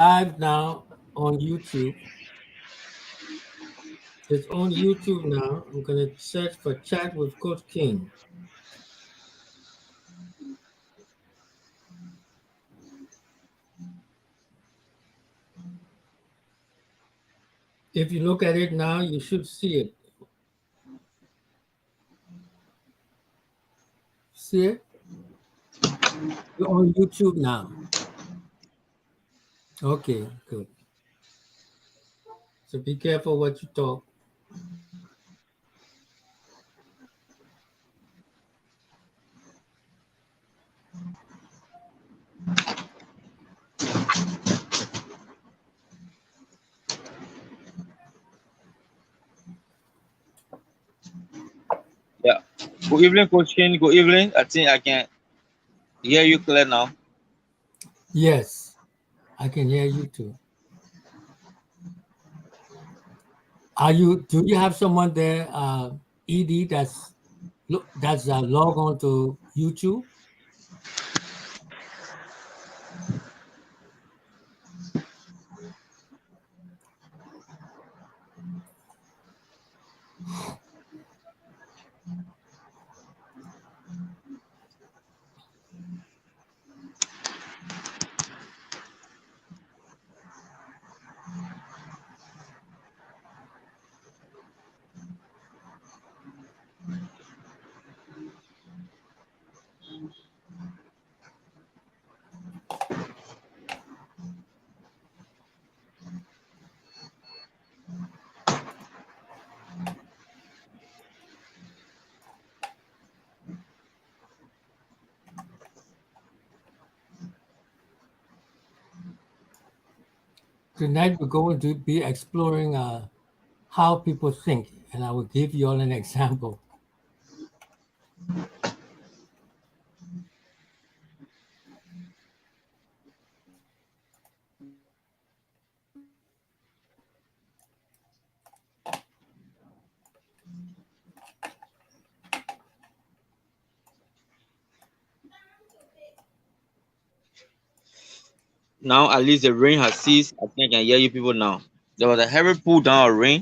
live now on YouTube. It's on YouTube now. I'm going to search for Chat with Coach King. If you look at it now, you should see it. See it? You're on YouTube now. Okay, good. So be careful what you talk. Yeah. Good evening, Coach King. Good evening. I think I can hear you clear now. Yes, I can hear you too. Do you have someone there, ED, that's log on to YouTube? Tonight we're going to be exploring how people think, and I will give you all an example. Now at least the rain has ceased. I think I can hear you people now. There was a heavy pull down of rain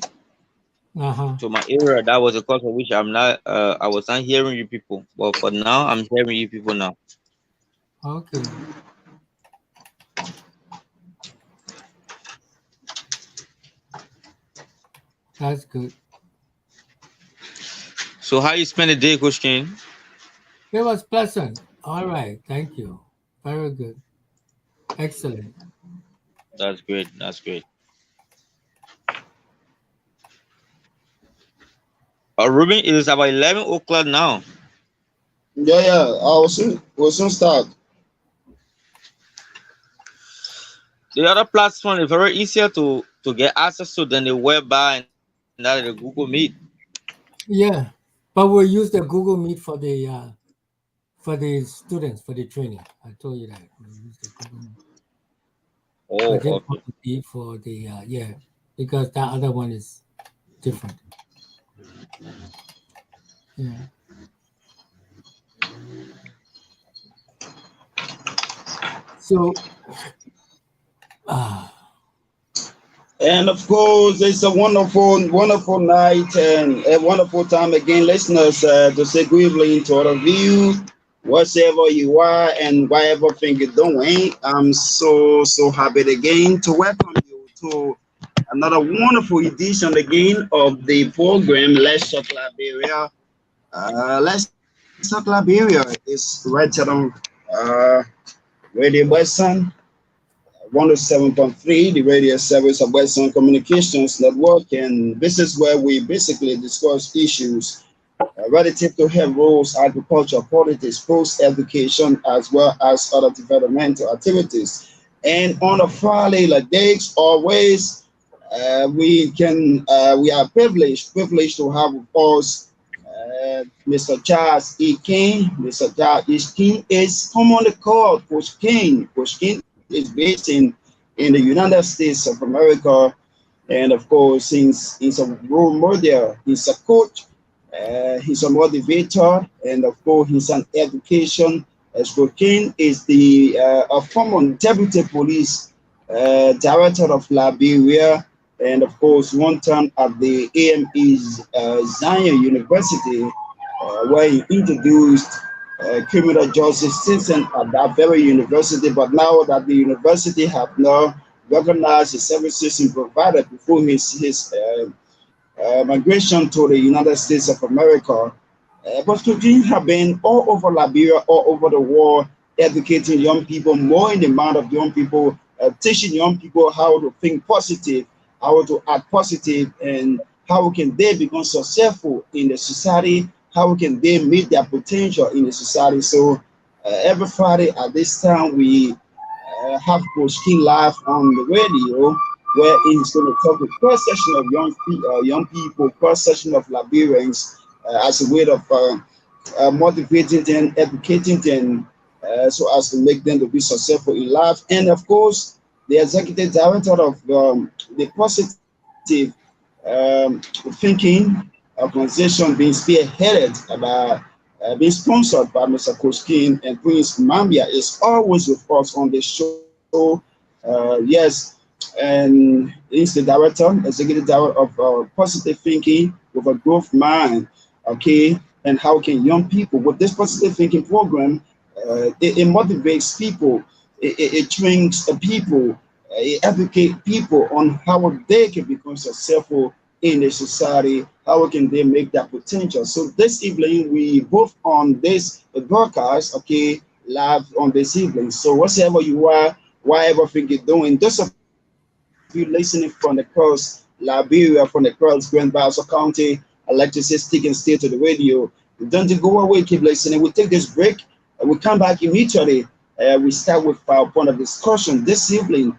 Uh-huh. to my area. That was the cause of which I was not hearing you people. But for now I'm hearing you people now. Okay. That's good. So how you spend the day, Coach King? It was pleasant. All right. Thank you. Very good. Excellent. That's great. That's great. Ruben, it is about 11 o'clock now. Yeah. We'll soon start. The other platform is very easier to get access to than the whereby and that is the Google Meet. Yeah, but we'll use the Google Meet for the students for the training. I told you that we'll use the Google Meet. Oh, But this okay. one will be for the because that other one is different. Yeah. So, And of course, it's a wonderful night and a wonderful time again, listeners, to say good evening to all of you, whatever you are and whatever thing you're doing. I'm so happy again to welcome you to another wonderful edition again of the program Let's Talk Liberia. Let's Talk Liberia is right on Radio Western 107.3, the radio service of Western Communications Network, and this is where we basically discuss issues relative to health rules, agriculture, politics, post-education, as well as other developmental activities. And on a Friday like this, always we are privileged to have with us Mr. Charles E. King. Mr. Charles E. King is commonly called Coach King. Coach King is based in the United States of America, and of course, he's a role model, he's a coach, he's a motivator, and of course, he's an education. As Coach King is a former deputy police director of Liberia, and of course, one time at the AME's Zion University, where he introduced criminal justice system at that very university. But now that the university have now recognized the services he provided before his migration to the United States of America, but Eugene have been all over Liberia, all over the world, educating young people, more in the mind of young people, teaching young people how to think positive, how to act positive, and how can they become successful in the society, how can they meet their potential in the society. So every Friday at this time, we have Coach King live on the radio, where he's going to talk with cross section of young people, cross section of Liberians, as a way of motivating them, educating them, so as to make them to be successful in life. And of course, the executive director of the positive thinking organization being spearheaded by being sponsored by Mr. Coach King and Prince Mambia is always with us on the show. Yes, and he's the director, executive director of positive thinking with a growth mind. Okay, and how can young people with this positive thinking program, it motivates people, it trains people, it educates people on how they can become successful in the society, how can they make that potential. So this evening we both on this broadcast, okay, live on this evening. So whatever you are, whatever thing you're doing, those of you listening from the cross Liberia, from the cross Grand Bassa County, I'd like to say stick and stay to the radio. Don't go away, keep listening. We take this break and we come back immediately. We start with our point of discussion this evening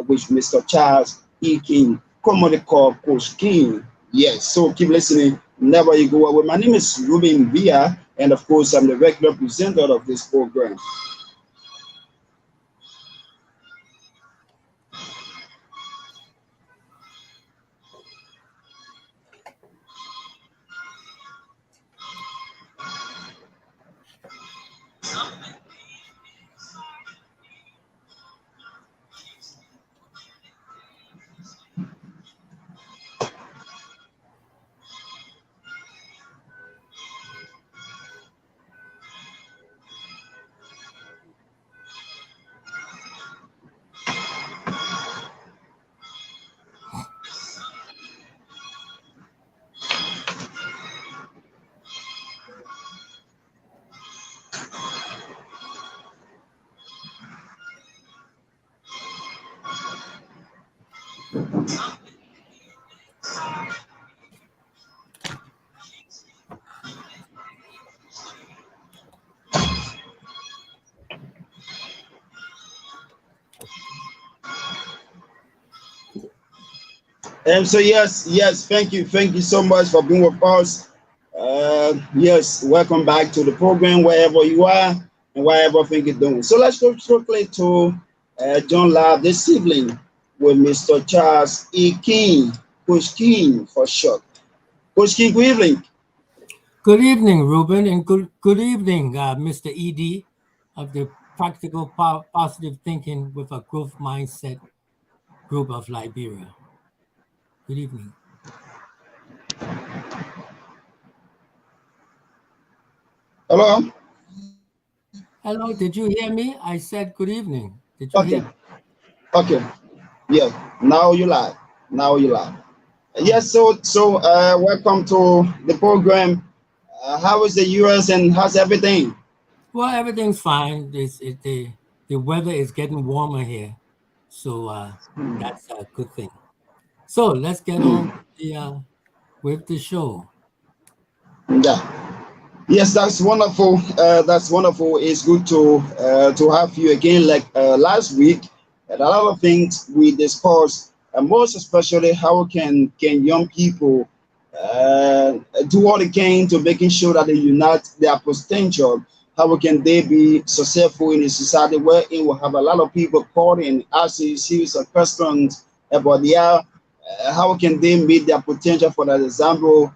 with Mr. Charles E. King, commonly called Coach King. Yes, so keep listening. Never you go away. My name is Ruben Villa, and of course, I'm the regular presenter of this program. And so yes, thank you so much for being with us. Yes, welcome back to the program wherever you are and whatever thing you're doing. So let's go quickly to John Lab this evening with Mr. Charles E. King, Coach King for short. Coach King, good evening. Good evening, Ruben, and good evening, Mr. ED of the Practical Positive Thinking with a Growth Mindset group of Liberia. Good evening. Hello. Hello, did you hear me? I said good evening. Did you Okay. hear? Okay. Yeah. Now you live. Now you live. Yes. So welcome to the program. How is the US and how's everything? Well, everything's fine. The weather is getting warmer here, so that's a good thing. So let's get on with the show. Yeah. Yes, that's wonderful. That's wonderful. It's good to have you again. Like last week, and a lot of things we discussed, and most especially how can young people do all they can to making sure that they unite their potential. How can they be successful in a society where it will have a lot of people calling, asking series of questions about how can they meet their potential? For that example,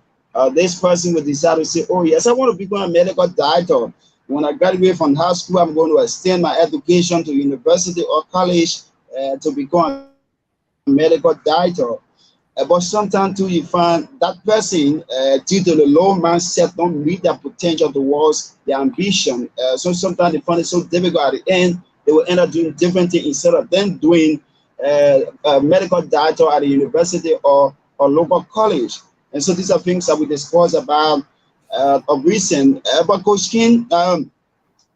this person will decide to say, oh yes, I want to become a medical doctor. When I graduate from high school, I'm going to extend my education to university or college to become a medical doctor. But sometimes too, you find that person, due to the low mindset, don't meet their potential towards their ambition. So sometimes they find it so difficult at the end, they will end up doing different things instead of them doing a medical doctor at a university or local college. And so these are things that we discussed about of recent. But Coach King,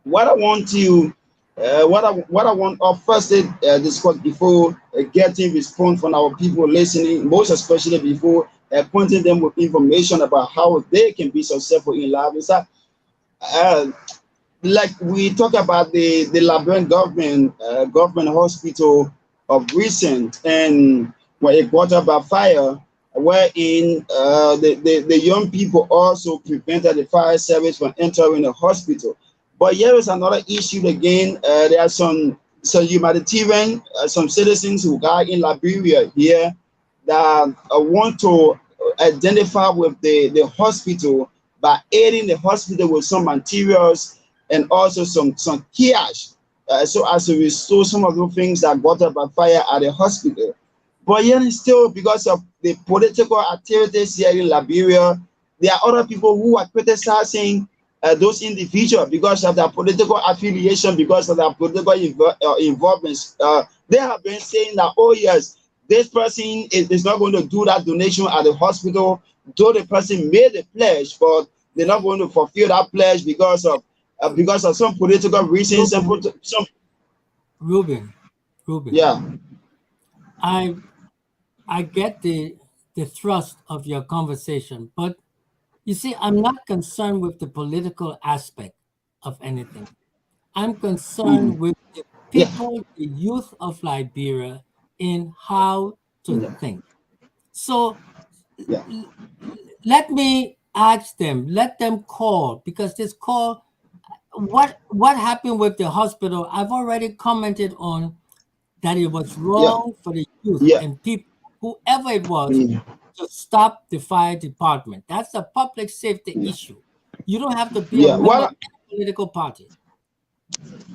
what I want to what I want to first discuss before getting response from our people listening, most especially before pointing them with information about how they can be successful in life, is that uh, like we talk about the Liberian government hospital of recent, and when it got up by fire, wherein the young people also prevented the fire service from entering the hospital. But here is another issue again. There are some humanitarian, some citizens who are in Liberia here that want to identify with the hospital by aiding the hospital with some materials and also some cash. So as to restore some of the things that got up by fire at the hospital. But yet still, because of the political activities here in Liberia, there are other people who are criticizing those individuals because of their political affiliation, because of their political involvement. They have been saying that, oh yes, this person is not going to do that donation at the hospital, though the person made a pledge, but they're not going to fulfill that pledge because of some political reasons. Some Ruben, yeah, I get the thrust of your conversation, but you see, I'm not concerned with the political aspect of anything. I'm concerned with the yeah, people, the youth of Liberia, in how to yeah, think. So yeah, let me ask them, let them call, because this call, what happened with the hospital, I've already commented on that it was yeah, wrong for the youth yeah. and people, whoever it was, Mm. to stop the fire department. That's a public safety issue. You don't have to be a Yeah. member of any political party.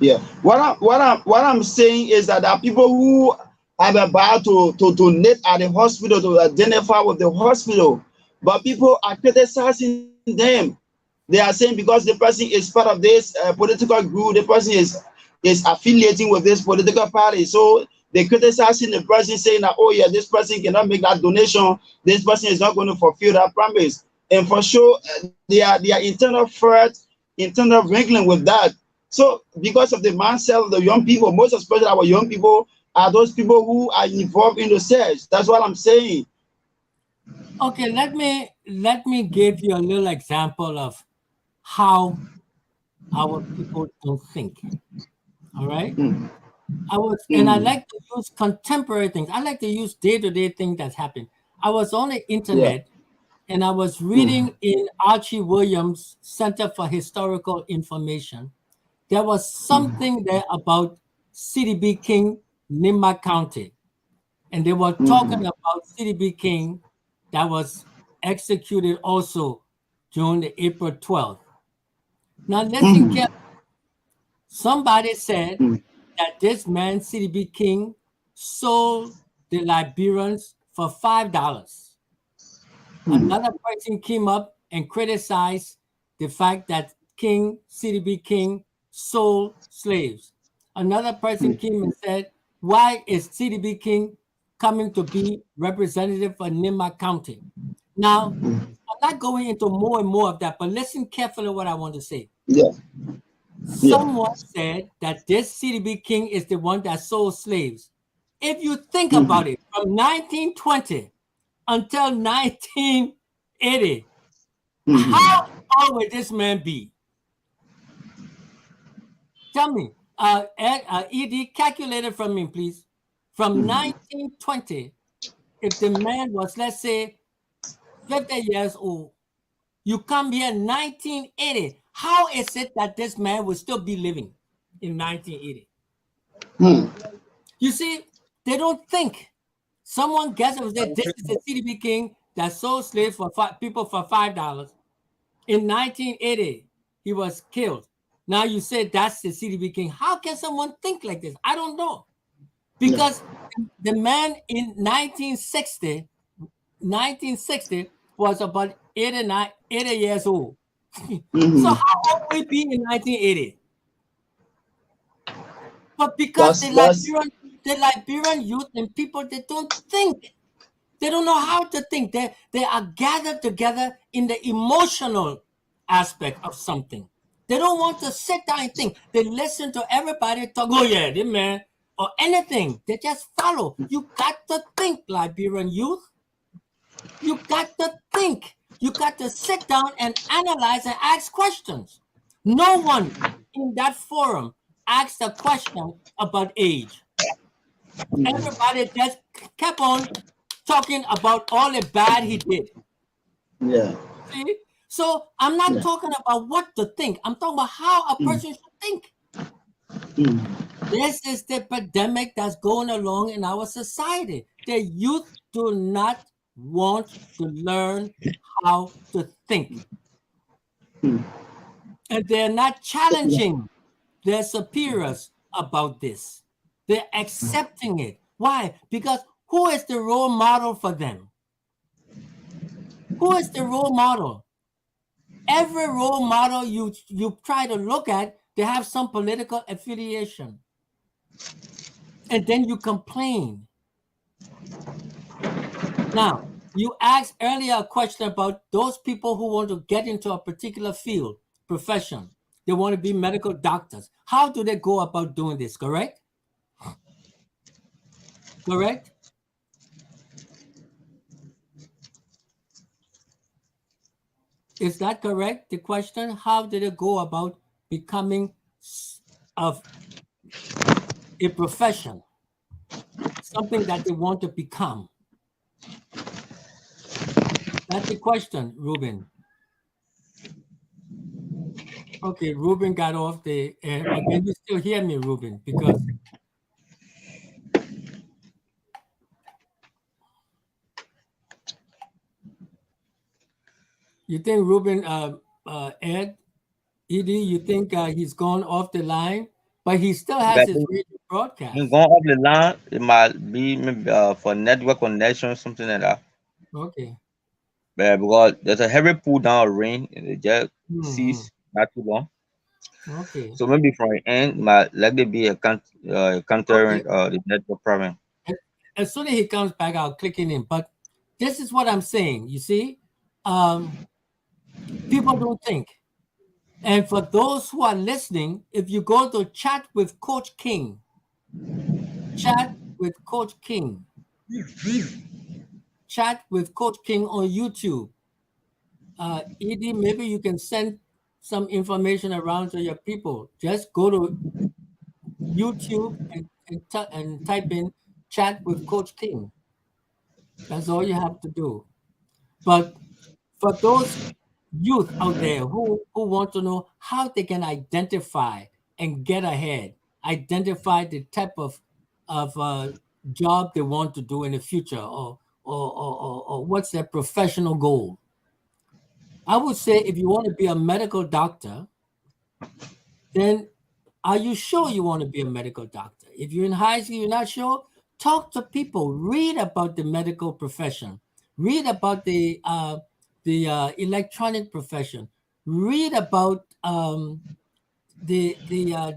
Yeah. What I'm saying is that there are people who are about to donate at the hospital to identify with the hospital, but people are criticizing them. They are saying because the person is part of this political group, the person is affiliating with this political party, so they criticizing the person, saying that, oh yeah, this person cannot make that donation, this person is not going to fulfill that promise. And for sure, their internal threat, internal wrangling with that. So because of the mindset of the young people, most especially our young people, are those people who are involved in the search. That's what I'm saying. Okay, let me give you a little example of how our people don't think. All right. Mm, I mm, like to use contemporary things. I like to use day-to-day things that's happened. I was on the yeah. internet and I was Mm, reading in Archie Williams Center for Historical Information. There was mm, something there about CDB King, Nima County. And they were talking mm, about CDB King that was executed also during the April 12th. Now listen mm, carefully. Somebody said mm, that this man, CDB King, sold the Liberians for $5. mm, Another person came up and criticized the fact that CDB King, sold slaves. Another person mm, came and said, why is CDB King coming to be representative for Nima County? Now, mm. I'm not going into more and more of that, but listen carefully what I want to say. Yeah. Yeah. Someone said that this CDB King is the one that sold slaves. If you think Mm, about it, from 1920 until 1980, how mm, old would this man be? Tell me, ED, calculate it from me, please. From mm, 1920, if the man was, let's say, 50 years old, you come here in 1980, how is it that this man would still be living in 1980? mm, You see, they don't think. Someone gets up and says, this is the CDB King that sold slaves for people for $5. In 1980, he was killed. Now you say that's the CDB King. How can someone think like this? I don't know. Because the man in 1960 was about 80 years old. So how old will he be in 1980? But because That's the Liberian youth and people, they don't think. They don't know how to think. They are gathered together in the emotional aspect of something. They don't want to sit down and think. They listen to everybody talk, oh yeah, this man, or anything. They just follow. You got to think, Liberian youth. You got to think. You got to sit down and analyze and ask questions. No one in that forum asked a question about age. Everybody just kept on talking about all the bad he did. yeah. See? So I'm not talking about what to think. I'm talking about how a person should think. This is the epidemic that's going along in our society. The youth do not want to learn how to think. And they're not challenging their superiors about this. They're accepting it. Why? Because who is the role model for them? Who is the role model? Every role model you try to look at, they have some political affiliation. And then you complain. Now, you asked earlier a question about those people who want to get into a particular field, profession. They want to be medical doctors. How do they go about doing this, correct? Correct? Is that correct? The question, how did it go about becoming of a profession, something that they want to become? That's the question, Ruben. Okay, Ruben got off the air, but can you still hear me, Ruben? Because you think Ruben, Ed, you think he's gone off the line, but he still has his radio broadcast. Going off the line, it might be maybe for network connection or something like that. Okay. But because there's a heavy pull down of rain and it just ceased not too long. Okay. So maybe from the end, might likely be a countering the network problem. As soon as he comes back, I'll click in. But this is what I'm saying. You see, people don't think. And for those who are listening, if you go to Chat with Coach King, Chat with Coach King, Chat with Coach King on YouTube. Edie, maybe you can send some information around to your people. Just go to YouTube and type in Chat with Coach King. That's all you have to do. But for those youth out there who want to know how they can identify and get ahead, identify the type of job they want to do in the future, or what's their professional goal. I would say if you want to be a medical doctor, then are you sure you want to be a medical doctor? If you're in high school, you're not sure, talk to people, read about the medical profession, read about the electronic profession, read about the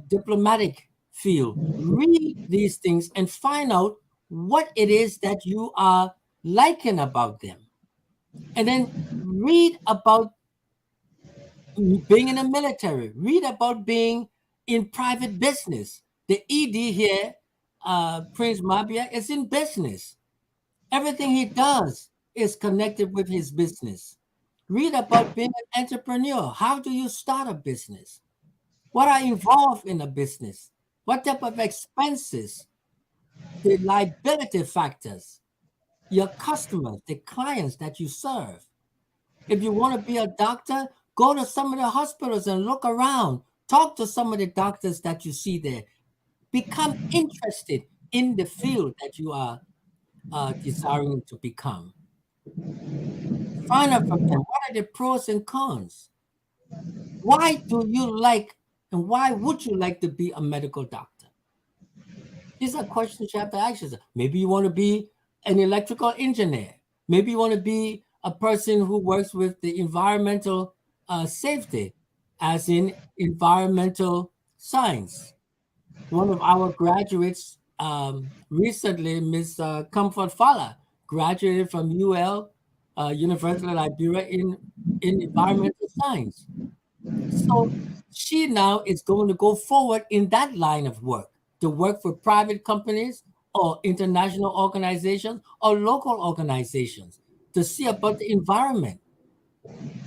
diplomatic field, read these things and find out what it is that you are liking about them. And then read about being in the military, read about being in private business. The ED here, Prince Mabia, is in business. Everything he does is connected with his business. Read about being an entrepreneur. How do you start a business? What are involved in a business? What type of expenses? The liability factors, your customers, the clients that you serve. If you want to be a doctor, go to some of the hospitals and look around. Talk to some of the doctors that you see there. Become interested in the field that you are desiring to become. Find out from them, what are the pros and cons? Why do you like and why would you like to be a medical doctor? These are questions you have to ask yourself. Maybe you want to be an electrical engineer. Maybe you want to be a person who works with the environmental safety, as in environmental science. One of our graduates recently, Ms. Comfort Fala, graduated from UL, University of Liberia, in environmental science. So she now is going to go forward in that line of work, to work for private companies or international organizations or local organizations to see about the environment.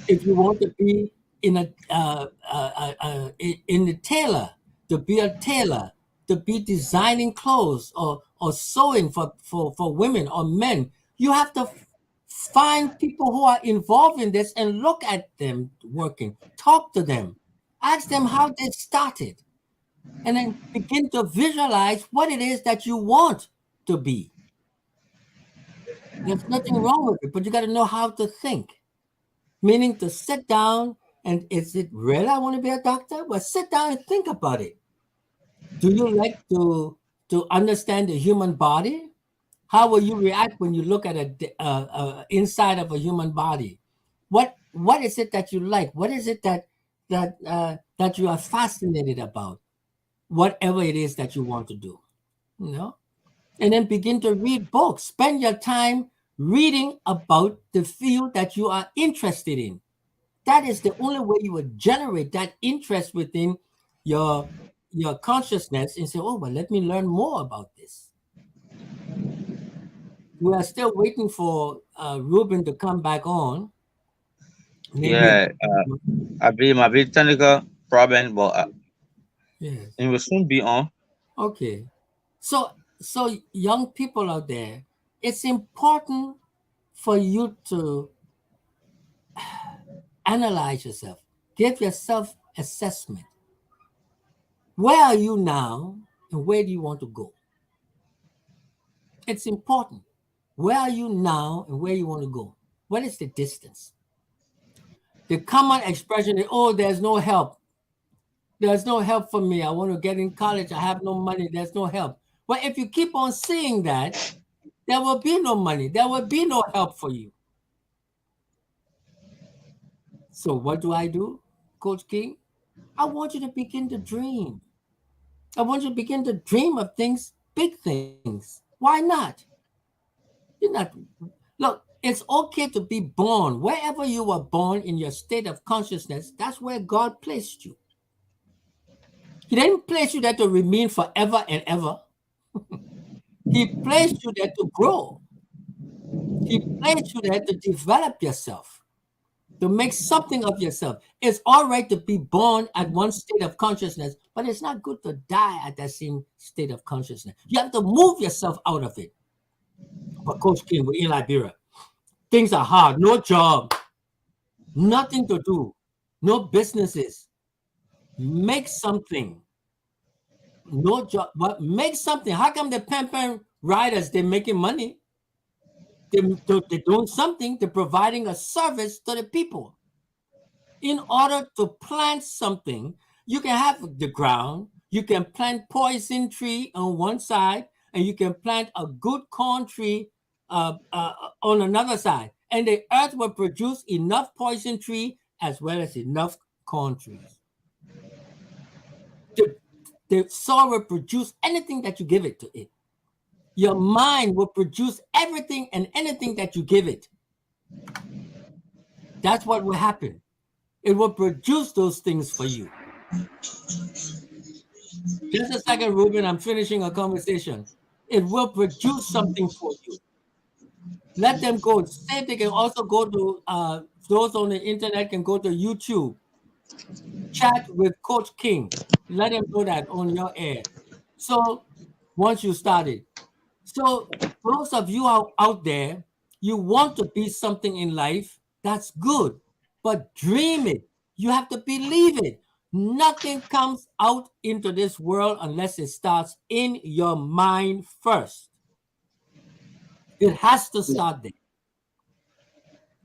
If you want to be in the tailor, to be a tailor, to be designing clothes or sewing for women or men, you have to find people who are involved in this and look at them working, talk to them, ask them how they started, and then begin to visualize what it is that you want to be. There's nothing wrong with it, but you got to know how to think. Meaning to sit down and, is it really I want to be a doctor? Well, sit down and think about it. Do you like to understand the human body? How will you react when you look at a inside of a human body? What is it that you like? What is it that you are fascinated about? Whatever it is that you want to do, you know, and then begin to read books. Spend your time reading about the field that you are interested in. That is the only way you would generate that interest within your consciousness and say, oh, well, let me learn more about this. We are still waiting for Ruben to come back on. Maybe I believe my big technical problem, but yes, it will soon be on. Okay. So young people out there, it's important for you to analyze yourself, give yourself assessment. Where are you now and where do you want to go? It's important. Where are you now and where you want to go? What is the distance? The common expression is, oh, there's no help. There's no help for me. I want to get in college. I have no money. There's no help. Well, if you keep on saying that, there will be no money. There will be no help for you. So what do, Coach King? I want you to begin to dream. I want you to begin to dream of things, big things. Why not? You're not. Look, it's okay to be born. Wherever you were born in your state of consciousness, that's where God placed you. He didn't place you there to remain forever and ever. He placed you there to grow. He placed you there to develop yourself, to make something of yourself. It's all right to be born at one state of consciousness, but it's not good to die at that same state of consciousness. You have to move yourself out of it. But Coach King, we're in Liberia. Things are hard. No job, nothing to do, no businesses. Make something. No job, but make something. How come the Pampan riders, they're making money? They're doing something. They're providing a service to the people. In order to plant something, you can have the ground. You can plant poison tree on one side, and you can plant a good corn tree on another side. And the earth will produce enough poison tree as well as enough corn trees. The soil will produce anything that you give it to it. Your mind will produce everything and anything that you give it. That's what will happen. It will produce those things for you. Just a second, Ruben, I'm finishing a conversation. It will produce something for you. Let them go. Say they can also go to, those on the internet can go to YouTube. Chat with Coach King. Let him know that on your air. So once you started. So those of you out there, you want to be something in life, that's good. But dream it. You have to believe it. Nothing comes out into this world unless it starts in your mind first. It has to start there.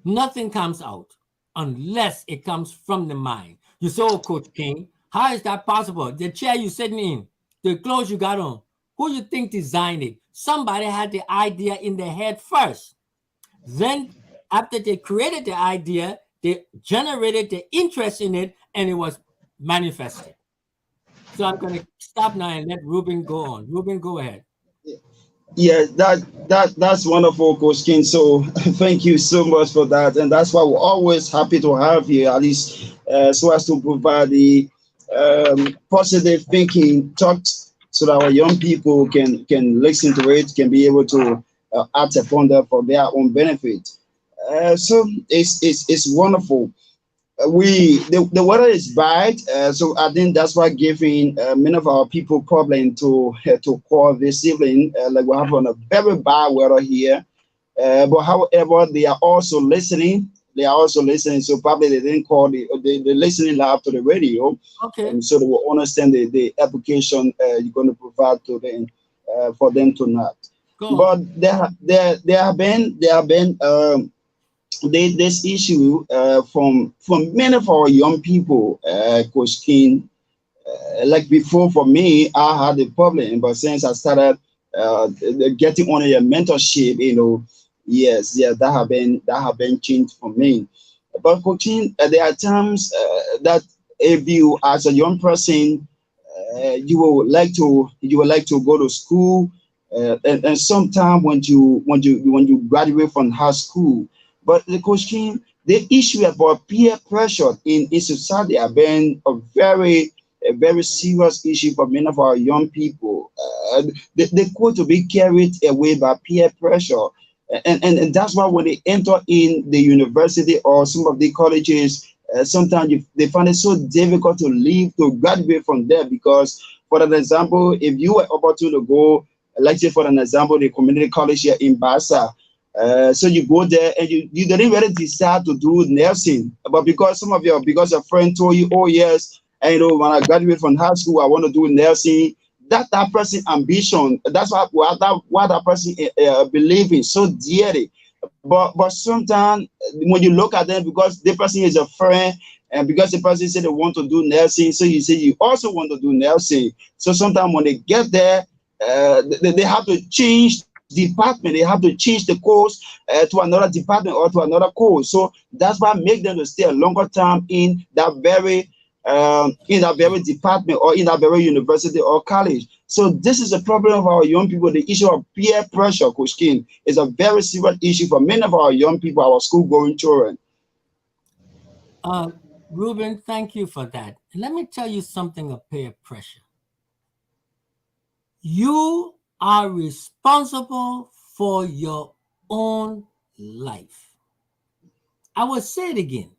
Nothing comes out unless it comes from the mind. You say, oh, Coach King, how is that possible? The chair you're sitting in, the clothes you got on, Who you think designed it? Somebody had the idea in their head first. Then, after they created the idea, they generated the interest in it, and it was manifested. So I'm going to stop now and let Ruben go on. Ruben, go ahead. Yeah, that's wonderful, Coach King. So thank you so much for that, and that's why we're always happy to have you, at least so as to provide the positive thinking talks, so that our young people can listen to it, can be able to act upon that for their own benefit. So it's wonderful. The weather is bad, so I think that's why giving many of our people problem to call this evening. Like we're having a very bad weather here, but however, they are also listening. They are also listening, so probably they didn't call the listening live to the radio. Okay. So they will understand the application you're going to provide to them for them tonight. But there have been this issue from many of our young people, Coach King. Like before, for me, I had a problem, but since I started getting on a mentorship, yes, that have been changed for me. But Coach King, there are times that if you, as a young person, you would like to go to school, and sometime when you graduate from high school. But the Coach King, the issue about peer pressure in society have been a very serious issue for many of our young people. They quote to be carried away by peer pressure. And that's why when they enter in the university or some of the colleges, sometimes they find it so difficult to leave, to graduate from there, because, for an example, if you were about to go, let's say for an example, the community college here in Bassa, so you go there and you didn't really decide to do nursing, but because your friend told you, oh yes, and when I graduate from high school, I want to do nursing. That person ambition, that's what that person believe in so dearly. But sometimes when you look at them, because the person is a friend, and because the person said they want to do nursing, so you say you also want to do nursing. So sometimes when they get there, they have to change department, they have to change the course to another department or to another course. So that's why make them to stay a longer time in that very department or in that very university or college. So this is a problem of our young people. The issue of peer pressure, Coach King, is a very serious issue for many of our young people, our school-going children. Ruben, thank you for that. Let me tell you something of peer pressure. You are responsible for your own life. I will say it again.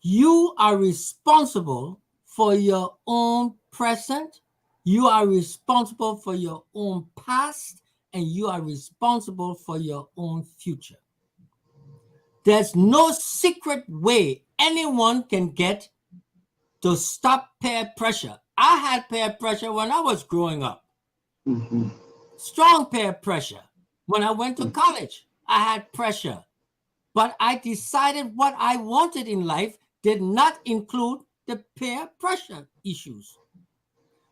You are responsible for your own present. You are responsible for your own past, and you are responsible for your own future. There's no secret way anyone can get to stop peer pressure. I had peer pressure when I was growing up. Mm-hmm. Strong peer pressure. When I went to college, I had pressure. But I decided what I wanted in life did not include the peer pressure issues.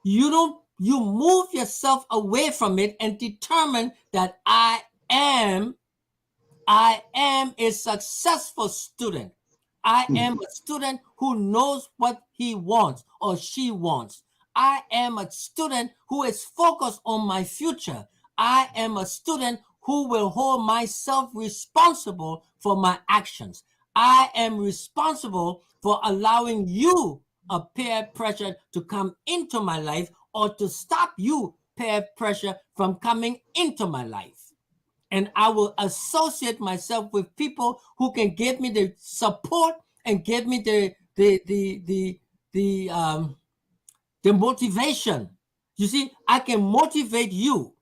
You move yourself away from it and determine that I am a successful student. I am a student who knows what he wants or she wants. I am a student who is focused on my future. I am a student who will hold myself responsible for my actions. I am responsible for allowing you a peer pressure to come into my life or to stop you peer pressure from coming into my life. And I will associate myself with people who can give me the support and give me the motivation. You see, I can motivate you,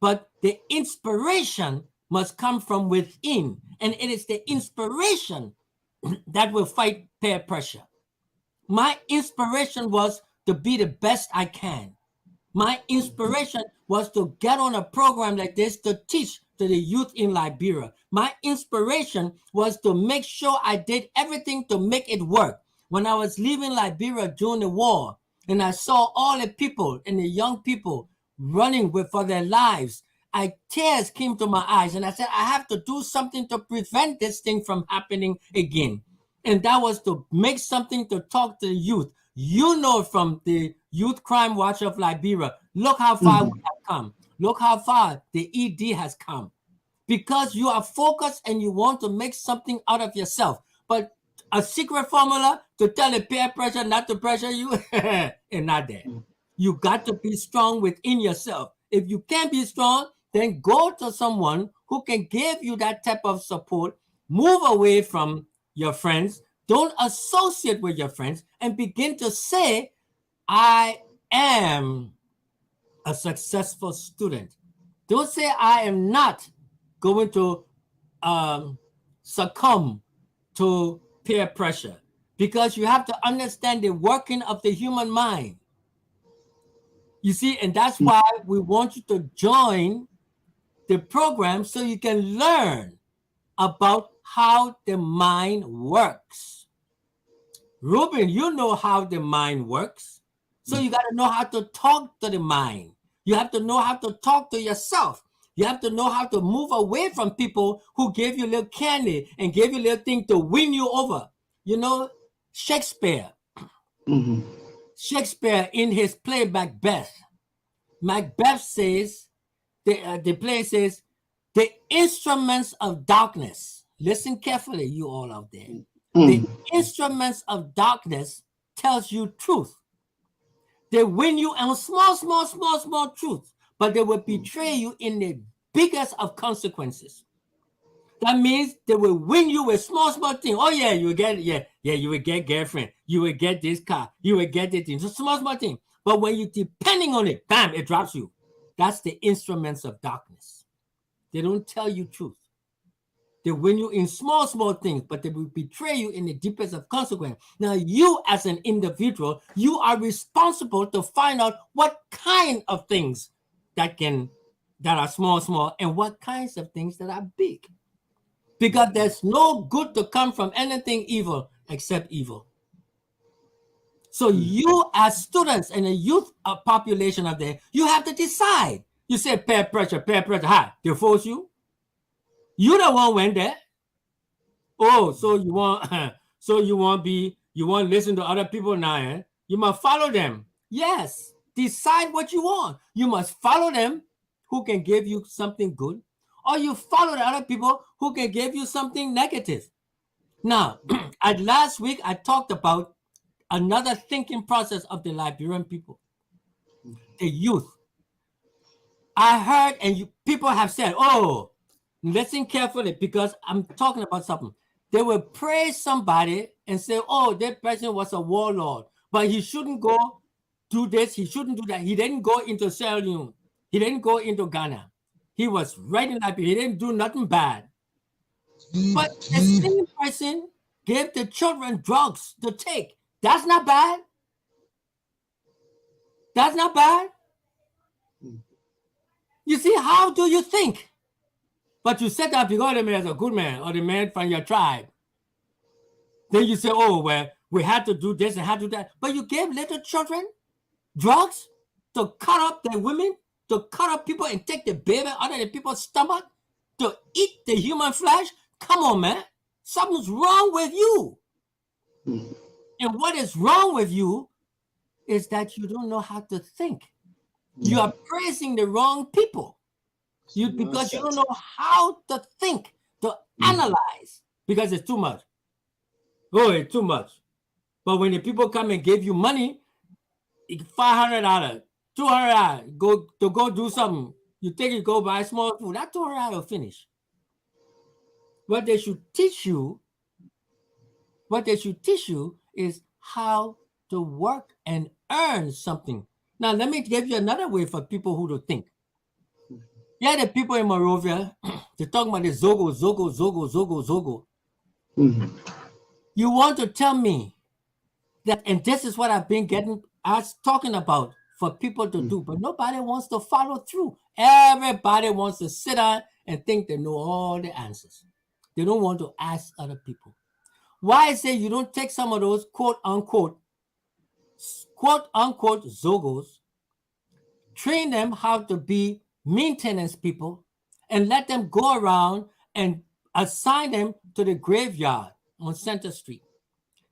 but the inspiration must come from within. And it is the inspiration that will fight peer pressure. My inspiration was to be the best I can. My inspiration was to get on a program like this to teach to the youth in Liberia. My inspiration was to make sure I did everything to make it work. When I was leaving Liberia during the war, and I saw all the people and the young people running for their lives. Tears came to my eyes, and I said, I have to do something to prevent this thing from happening again. And that was to make something to talk to the youth. You know, from the Youth Crime Watch of Liberia, look how far we have come. Look how far the ED has come. Because you are focused and you want to make something out of yourself. But a secret formula to tell the peer pressure not to pressure you is not there. You got to be strong within yourself. If you can't be strong, then go to someone who can give you that type of support. Move away from your friends. Don't associate with your friends and begin to say, I am a successful student. Don't say, I am not going to succumb to peer pressure, because you have to understand the working of the human mind. You see, and that's why we want you to join the program so you can learn about how the mind works. Ruben, you know how the mind works. So you got to know how to talk to the mind. You have to know how to talk to yourself. You have to know how to move away from people who gave you a little candy and gave you a little thing to win you over. You know, Shakespeare. Shakespeare, in his play Macbeth says, the play says, the instruments of darkness. Listen carefully, you all out there. The instruments of darkness tells you truth. They win you on small truth, but they will betray you in the biggest of consequences. That means they will win you with small thing. Oh yeah, you will get you will get girlfriend, you will get this car, you will get this thing. So small thing. But when you're depending on it, bam, it drops you. That's the instruments of darkness. They don't tell you truth. They win you in small things, but they will betray you in the deepest of consequence. Now, you as an individual, you are responsible to find out what kind of things that are small, and what kinds of things that are big. Because there's no good to come from anything evil except evil. So you as students and the youth population out there, you have to decide. You say peer pressure, hi, they force you. You the one went there. Oh, so you want listen to other people now, eh? You must follow them. Yes, decide what you want. You must follow them who can give you something good, or you follow the other people who can give you something negative. Now, last week I talked about another thinking process of the Liberian people, the youth. I heard, and people have said, oh, listen carefully, because I'm talking about something. They will praise somebody and say, oh, that person was a warlord, but he shouldn't go do this, he shouldn't do that. He didn't go into Sierra Leone. He didn't go into Ghana. He was right in Liberia. He didn't do nothing bad. But the same person gave the children drugs to take. That's not bad. That's not bad. You see, how do you think? But you set up because the man is a good man, or the man from your tribe. Then you say, oh, well, we had to do this and had to do that. But you gave little children drugs to cut up their women, to cut up people and take the baby out of the people's stomach, to eat the human flesh. Come on, man. Something's wrong with you. And what is wrong with you is that you don't know how to think. You are praising the wrong people. Because you don't know how to think, to analyze, because it's too much. Oh, it's too much. But when the people come and give you money, $500, $200, go do something, you take it, go buy small food, that $200 will finish. What they should teach you is how to work and earn something. Now, let me give you another way for people who don't think. Yeah, the people in Monrovia, they're talking about the Zogo. You want to tell me that, and this is what I've been talking about for people to do, but nobody wants to follow through. Everybody wants to sit down and think they know all the answers. They don't want to ask other people. Why I say you don't take some of those quote unquote Zogos train them how to be maintenance people, and let them go around and assign them to the graveyard on Center Street.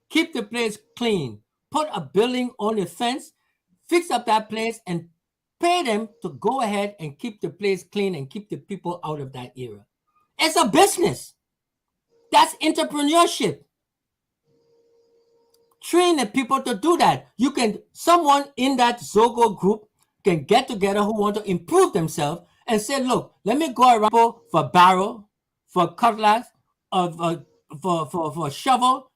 Keep the place clean. Put a building on the fence, fix up that place, and pay them to go ahead and keep the place clean and keep the people out of that area. It's a business. That's entrepreneurship. Train the people to do that. Someone in that Zogo group can get together who want to improve themselves and say, look, let me go around for barrel, for cutlass, for shovel,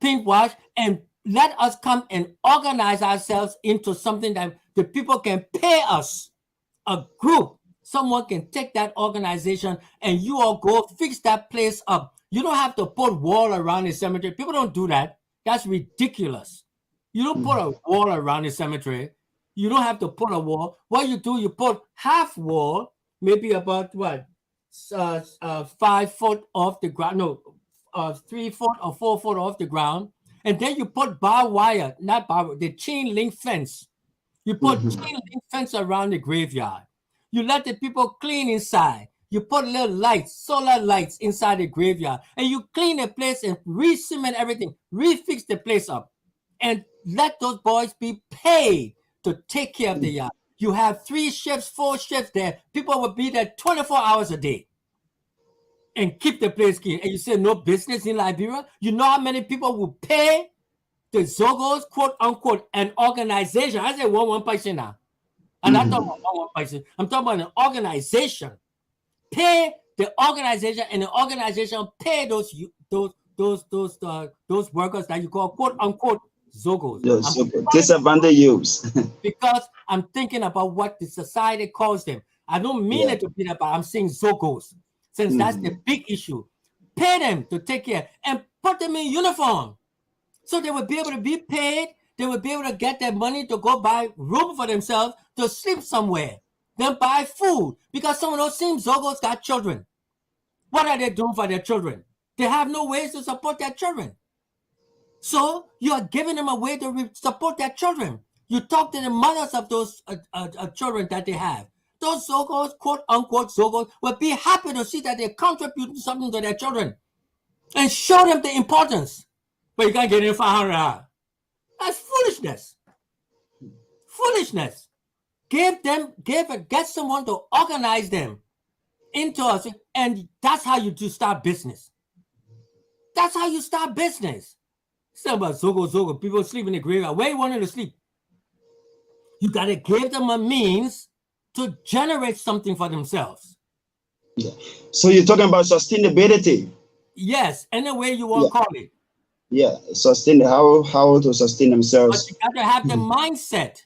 paint wash, and let us come and organize ourselves into something that the people can pay us. A group, someone can take that organization and you all go fix that place up. You don't have to put wall around the cemetery. People don't do that. That's ridiculous. You don't put a wall around the cemetery. You don't have to put a wall. What you do, you put half wall, maybe about 5 foot off the ground. No, 3 foot or 4 foot off the ground. And then you put the chain link fence. You put chain link fence around the graveyard. You let the people clean inside. You put little lights, solar lights inside the graveyard, and you clean the place and re-cement everything, refix the place up, and let those boys be paid to take care of the yard. You have 3 shifts, 4 shifts there. People will be there 24 hours a day and keep the place clean. And you say no business in Liberia? You know how many people will pay the Zogos, quote unquote, an organization? I say one person now. I'm not talking about one person. I'm talking about an organization. Pay the organization, and the organization pay those workers that you call quote unquote Zogos. Yes, disadvantaged youths. Because I'm thinking about what the society calls them. I don't mean it to be that, but I'm saying Zogos, since that's the big issue. Pay them to take care and put them in uniform, so they will be able to be paid. They will be able to get their money to go buy room for themselves, to sleep somewhere, then buy food. Because some of those same Zogos got children. What are they doing for their children? They have no ways to support their children. So you are giving them a way to support their children. You talk to the mothers of those children that they have. Those Zogos, quote unquote Zogos, will be happy to see that they're contributing something to their children and show them the importance. But you can't get in 500. That's foolishness. Foolishness. Get someone to organize them into us, and that's how you start business. That's how you start business. It's not about Zogo. People sleep in the graveyard. Where you want them to sleep? You got to give them a means to generate something for themselves. Yeah. So you're talking about sustainability. Yes, any way you want to call it. Yeah, how to sustain themselves. But you got to have the mindset.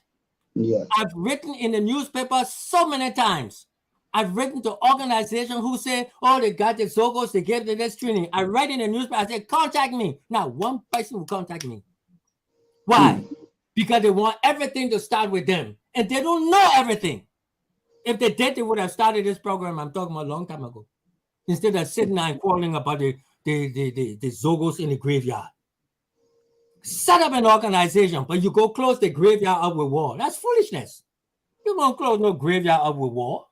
Yeah. I've written in the newspaper so many times. I've written to organizations who say, oh, they got the Zogos, they gave them this training. I write in the newspaper, I say, contact me. Now, one person will contact me. Why? Because they want everything to start with them. And they don't know everything. If they did, they would have started this program I'm talking about a long time ago. Instead of sitting there and quarreling about the Zogos in the graveyard. Set up an organization, but you go close the graveyard up with wall. That's foolishness. You won't close no graveyard up with wall.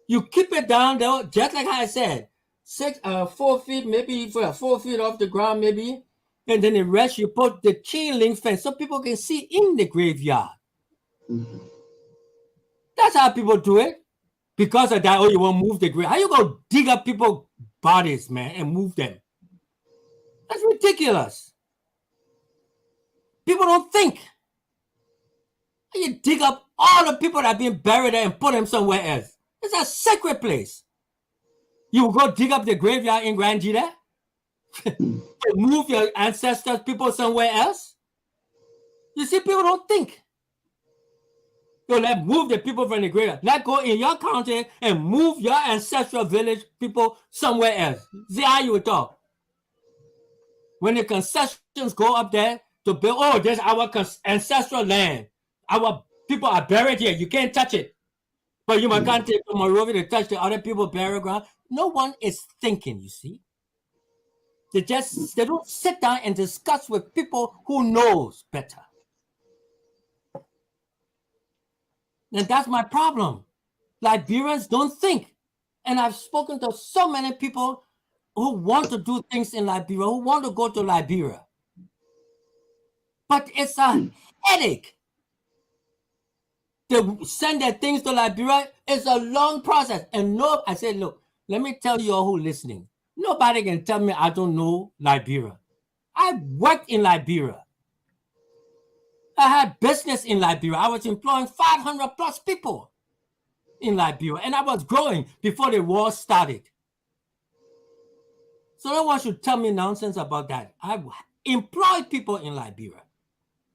You keep it down there, just like I said, 4 feet, maybe 4 feet off the ground, maybe, and then the rest you put the chain link fence so people can see in the graveyard. That's how people do it. Because of that, you won't move the grave. How you gonna dig up people's bodies, man, and move them? That's ridiculous. People don't think. You dig up all the people that have been buried there and put them somewhere else. It's a sacred place. You will go dig up the graveyard in Grandjita? Move your ancestors, people somewhere else? You see, people don't think. So let's move the people from the graveyard. Let's go in your county and move your ancestral village people somewhere else. See how you would talk. When the concessions go up there to build, oh, there's our ancestral land. Our people are buried here. You can't touch it. But you can't take from Monrovia to touch the other people's burial ground. No one is thinking, you see. They don't sit down and discuss with people who knows better. And that's my problem. Liberians don't think. And I've spoken to so many people who want to do things in Liberia, who want to go to Liberia. But it's a headache. To send their things to Liberia is a long process. And no, I said, look, let me tell you all who listening. Nobody can tell me I don't know Liberia. I worked in Liberia. I had business in Liberia. I was employing 500 plus people in Liberia, and I was growing before the war started. So no one should tell me nonsense about that. I employed people in Liberia.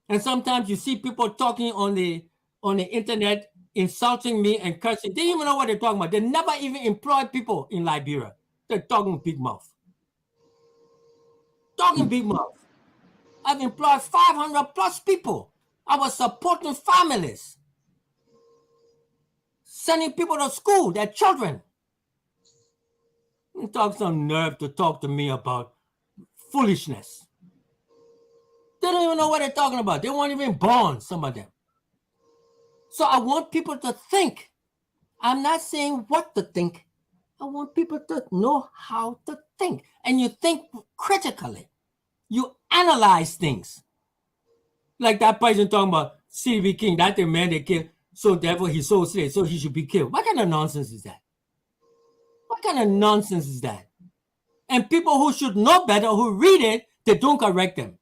And sometimes you see people talking on the internet, insulting me and cursing. They don't even know what they're talking about. They never even employ people in Liberia. They're talking big mouth. Talking big mouth. I've employed 500 plus people. I was supporting families. Sending people to school, their children. You talk some nerve to talk to me about foolishness. They don't even know what they're talking about. They weren't even born, some of them. So I want people to think. I'm not saying what to think. I want people to know how to think. And you think critically. You analyze things. Like that person talking about C.B. King, that's the man they killed. So therefore he's so slave, so he should be killed. What kind of nonsense is that? What kind of nonsense is that? And people who should know better, who read it, they don't correct them.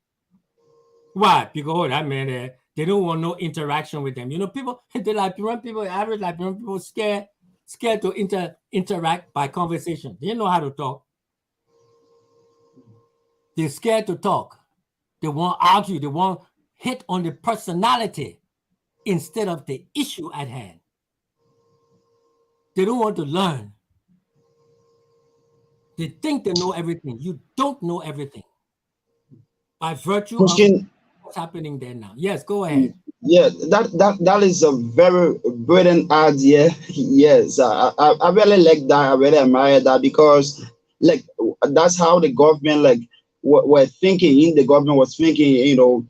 Why? Because oh, that man there, they don't want no interaction with them. You know, people, the Liberian people, average Liberian people, scared to interact by conversation. They don't know how to talk. They're scared to talk. They won't argue. They won't hit on the personality instead of the issue at hand. They don't want to learn. They think they know everything. You don't know everything. By virtue of what's happening there now. Yes, go ahead. Yeah, that is a very brilliant idea. Yes, I really like that. I really admire that because like that's how the government were thinking. The government was thinking, you know,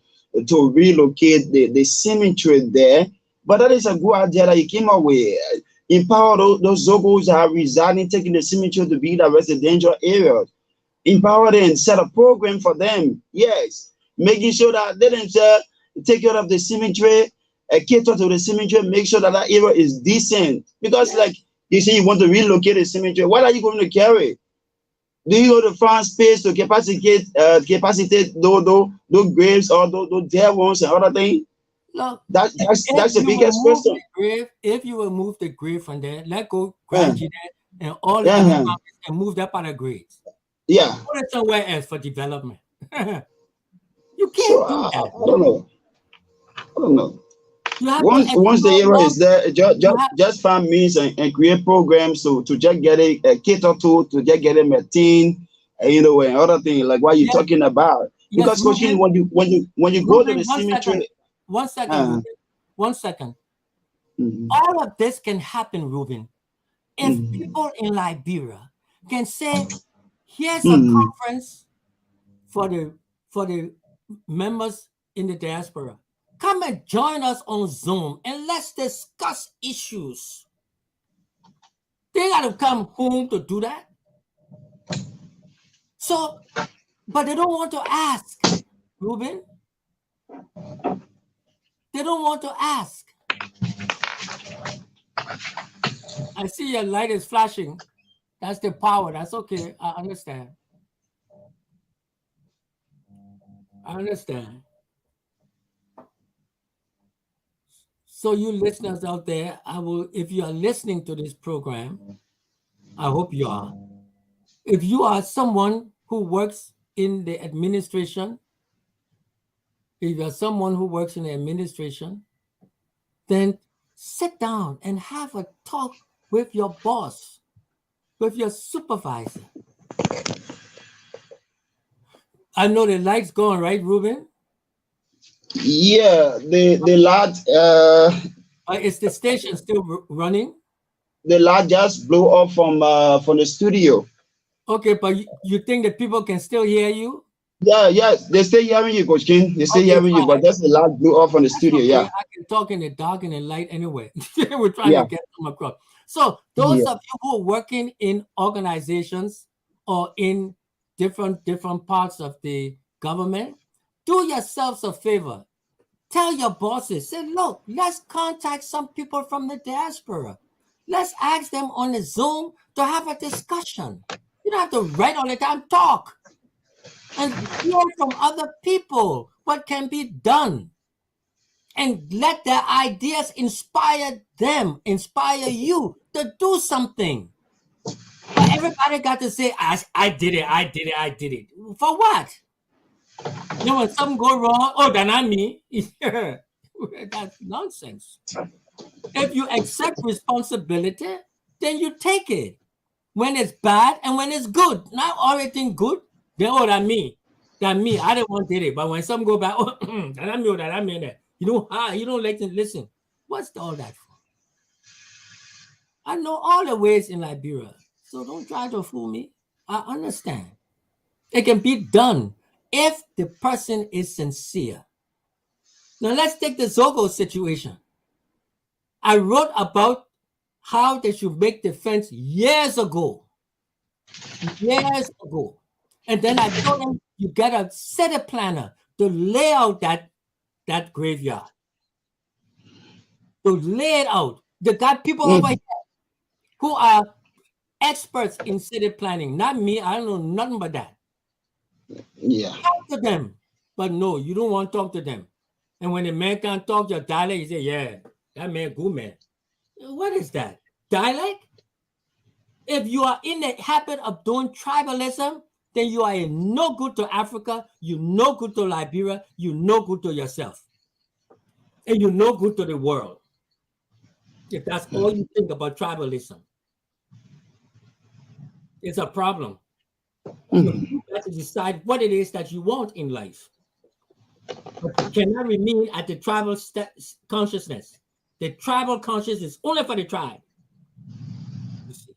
to relocate the cemetery there. But that is a good idea that you came up with. Empower those Zogos that are residing, taking the cemetery to be the residential area. Empower them, set a program for them. Yes, making sure that they themselves take care of the cemetery, cater to the cemetery, make sure that that area is decent. Because, like you say, you want to relocate the cemetery. What are you going to carry? Do you go to find space to capacitate those graves or those dead ones and other things? Look, that's the biggest question. If you will move the grave from there, let go graduate and all the other and move that part of graves. Yeah. Put it somewhere else for development. You can't do that. I don't know. Once the area is there, just find means and create programs to just get it cater to just get it maintained, you know, and other things like what you're talking about. Because Ruben, when you go to the cemetery. One second. All of this can happen, Ruben, if people in Liberia can say, here's a conference for the members in the diaspora. Come and join us on Zoom and let's discuss issues. They got to come home to do that. So, but they don't want to ask, Ruben. They don't want to ask. I see your light is flashing. That's the power. That's okay. I understand. So you listeners out there, if you are listening to this program, I hope you are. If you are someone who works in the administration, then sit down and have a talk with your boss, with your supervisor. I know the light's gone, right, Ruben? Yeah, the light. Is the station still running? The light just blew off from the studio. Okay, but you think that people can still hear you? Yes, they stay hearing you, Coach King. They stay Okay, hearing you, fine. but that's the light blew off on the That's studio. okay. Yeah, I can talk in the dark and the light anyway. We're trying to yeah, get them across. So those yeah. of you who are working in organizations or in different parts of the government, do yourselves a favor. Tell your bosses, say, look, let's contact some people from the diaspora. Let's ask them on the Zoom to have a discussion. You don't have to write all the time, talk and hear from other people what can be done. And let their ideas inspire them, inspire you to do something. But everybody got to say, I did it, I did it, I did it. For what? You know, when something go wrong, oh, then I'm me. That's nonsense. If you accept responsibility, then you take it. When it's bad and when it's good. Not everything good, then oh, that me. That me. I didn't want it. But when some go back, oh, that me, that I mean that. You don't like to listen. What's all that for? I know all the ways in Liberia. So don't try to fool me. I understand. It can be done if the person is sincere. Now let's take the Zogo situation. I wrote about how they should make the fence years ago. Years ago. And then I told them you gotta set a planner to lay out that graveyard. To lay it out. They got people over here who are experts in city planning. Not me. I don't know nothing but that. Yeah. Talk to them. But no, you don't want to talk to them. And when the man can't talk your dialect, you say, yeah, that man good man. What is that? Dialect? If you are in the habit of doing tribalism, then you are no good to Africa, you're no good to Liberia, you're no good to yourself. And you're no good to the world. If that's all you think about tribalism, it's a problem. You have to decide what it is that you want in life. But you cannot remain at the tribal consciousness. The tribal consciousness is only for the tribe. You see.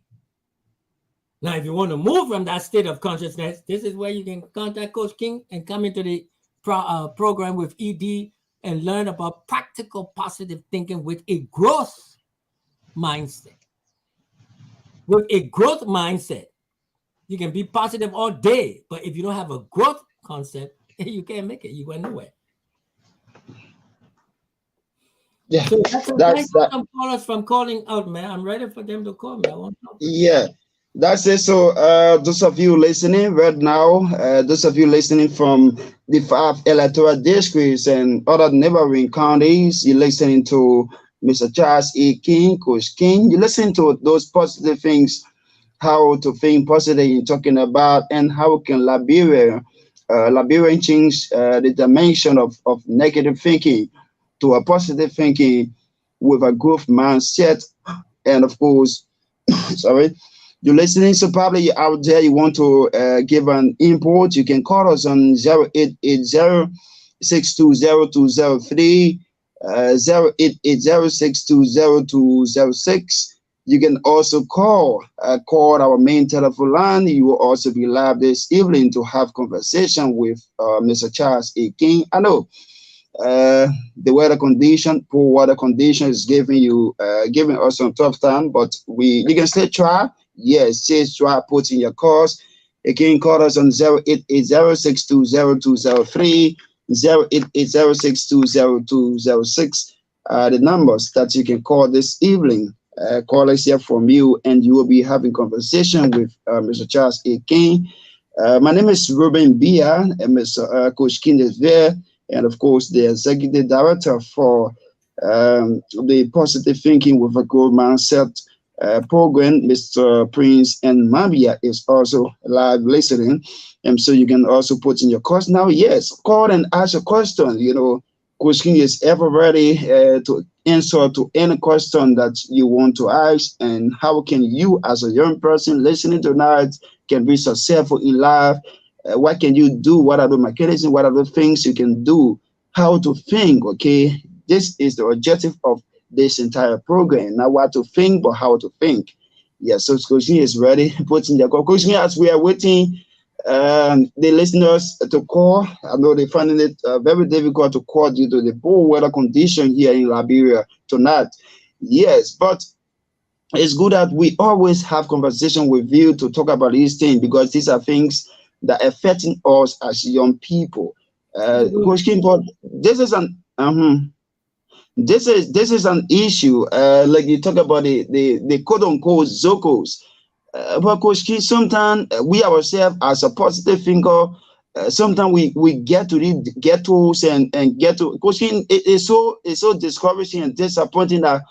Now, if you want to move from that state of consciousness, this is where you can contact Coach King and come into the program with ED and learn about practical positive thinking with a growth mindset. With a growth mindset, you can be positive all day, but if you don't have a growth concept, you can't make it. You go nowhere. Yeah, So that's that. some callers from calling out, man. I'm ready for them to call me. I want to. Yeah, that's it. So, those of you listening right now, those of you listening from the 5 electoral districts and other neighboring counties, you're listening to Mr. Charles E. King, Coach King. You listen to those positive things, how to think positive in talking about, and how can Liberian change the dimension of negative thinking to a positive thinking with a growth mindset. And of course, sorry, you're listening, so probably you're out there, you want to give an input, you can call us on 0880 620 0880 You can also call our main telephone line. You will also be live this evening to have conversation with Mr. Charles A. King. I know the weather condition, poor weather condition is giving us some tough time, but you can still try. Yes, still try putting your calls. You can call us on 0880 620 0880 the numbers that you can call this evening. Call us here from you, and you will be having conversation with Mr. Charles A. King. My name is Ruben Bia, and Mr. Coach King is there. And of course, the executive director for the Positive Thinking with a Growth Mindset program, Mr. Prince and Mambia, is also live listening. And so you can also put in your question. Now, yes, call and ask a question. You know, Coach King is ever ready to answer to any question that you want to ask. And how can you, as a young person listening tonight, can be successful in life? What can you do? What are the mechanisms? What are the things you can do? How to think, okay? This is the objective of this entire program. Not what to think, but how to think. Yeah, so Coach is ready. Putting the Coach, as we are waiting the listeners to call. I know they're finding it very difficult to call due to the poor weather condition here in Liberia tonight. Yes, but it's good that we always have conversation with you to talk about these things because these are things that are affecting us as young people. Coach King, but this is an this is an issue. Like you talk about the quote unquote Zocos. But Coach King, sometimes we ourselves as a positive thinker, sometimes we get to the ghettos and get to Coach King. It's so discouraging and disappointing that